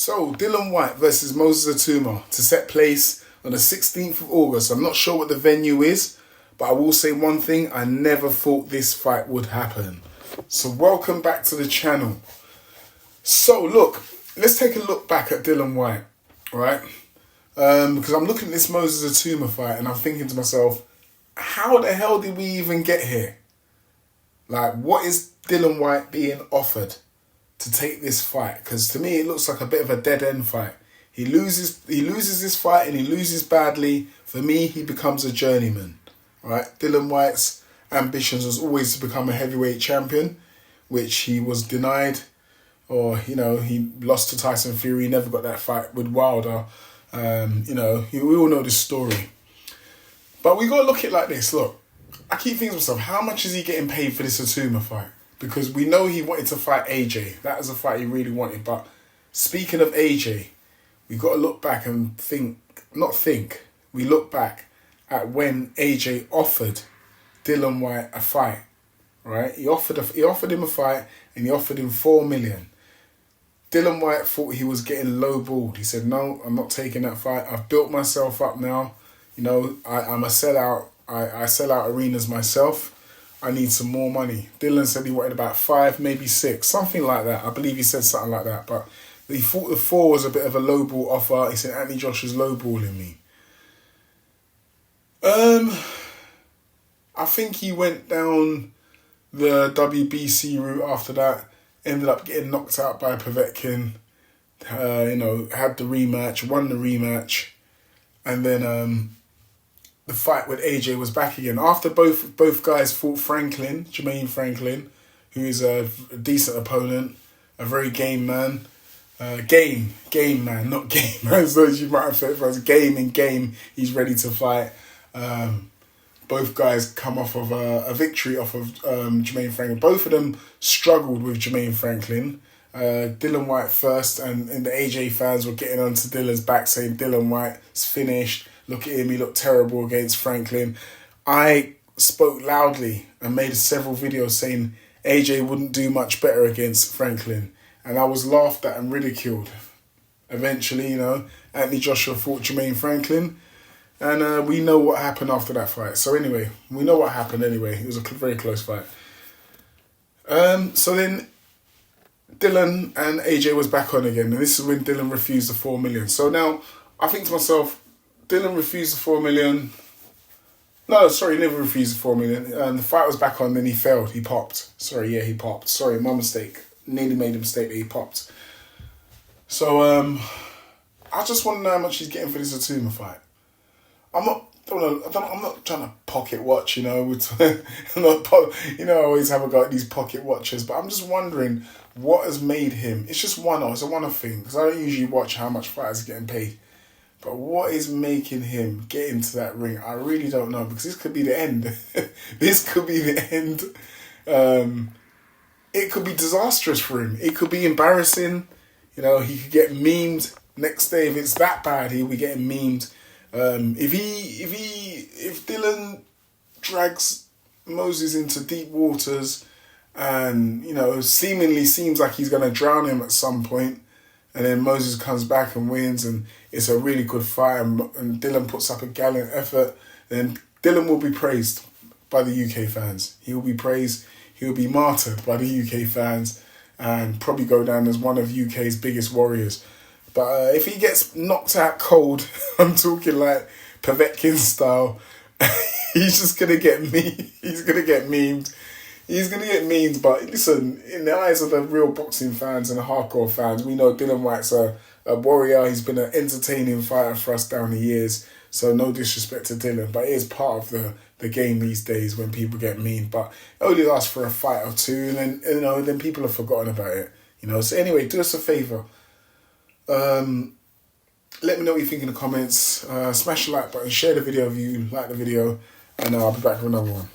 So, Dillian Whyte versus Moses Itauma to set place on the 16th of August. I'm not sure what the venue is, but I will say one thing. I never thought this fight would happen. So, welcome back to the channel. So, look, let's take a look back at Dillian Whyte, right? Because I'm looking at this Moses Itauma fight and I'm thinking to myself, how the hell did we even get here? Like, what is Dillian Whyte being offered to take this fight? Because to me, it looks like a bit of a dead-end fight. He loses this fight and he loses badly. For me, he becomes a journeyman, right? Dillian Whyte's ambitions was always to become a heavyweight champion, which he was denied. Or, he lost to Tyson Fury. He never got that fight with Wilder. We all know this story. But we got to look at it like this. Look, I keep thinking to myself, how much is he getting paid for this Itauma fight? Because we know he wanted to fight AJ. That was a fight he really wanted. But speaking of AJ, we got to look back and we look back at when AJ offered Dillian Whyte a fight, right? He offered him a fight and he offered him $4 million. Dillian Whyte thought he was getting lowballed. He said, no, I'm not taking that fight. I've built myself up now. I'm a sellout. I sell out arenas myself. I need some more money. Dillian said he wanted about 5, maybe 6, something like that. I believe he said something like that. But he thought the 4 was a bit of a lowball offer. He said, Anthony Joshua's lowballing me. I think he went down the WBC route after that. Ended up getting knocked out by Povetkin. Had the rematch, won the rematch. And then the fight with AJ was back again. After both guys fought Jermaine Franklin, who is a decent opponent, a very game man. Game man, not game man. So as you might have said, for us, game, he's ready to fight. Both guys come off of a victory off of Jermaine Franklin. Both of them struggled with Jermaine Franklin. Dillian Whyte first, and the AJ fans were getting onto Dillian's back saying Dillian Whyte's finished. Look at him, he looked terrible against Franklin. I spoke loudly and made several videos saying AJ wouldn't do much better against Franklin. And I was laughed at and ridiculed. Eventually, Anthony Joshua fought Jermaine Franklin. And we know what happened after that fight. So anyway, we know what happened anyway. It was a very close fight. So then Dillian and AJ was back on again. And this is when Dillian refused the $4 million. So now I think to myself, Dillian refused the $4 million. No, sorry, he never refused the $4 million. And the fight was back on, then he failed. He popped. He popped. Sorry, my mistake. Nearly made a mistake that he popped. So I just want to know how much he's getting for this Itauma fight. I'm not trying to pocket watch, I always have got these pocket watchers, but I'm just wondering what has made him. It's just it's a one-off thing, because I don't usually watch how much fighters are getting paid. But what is making him get into that ring? I really don't know, because this could be the end. This could be the end. It could be disastrous for him. It could be embarrassing. He could get memed next day. If it's that bad, he'll be getting memed. If Dillian drags Moses into deep waters and, seemingly seems like he's going to drown him at some point, and then Moses comes back and wins and it's a really good fight and Dillian puts up a gallant effort, then Dillian will be praised by the UK fans. He will be praised. He will be martyred by the UK fans and probably go down as one of UK's biggest warriors. But if he gets knocked out cold, I'm talking like Povetkin style, he's just going to get He's going to get memed. He's going to get memed. But listen, in the eyes of the real boxing fans and the hardcore fans, we know Dillian Whyte's a warrior. He's been an entertaining fighter for us down the years. So no disrespect to Dillian, but it is part of the game these days when people get memed. But it only lasts for a fight or two, and then people have forgotten about it. So anyway, do us a favour. Let me know what you think in the comments. Smash the like button, share the video if you like the video, and I'll be back with another one.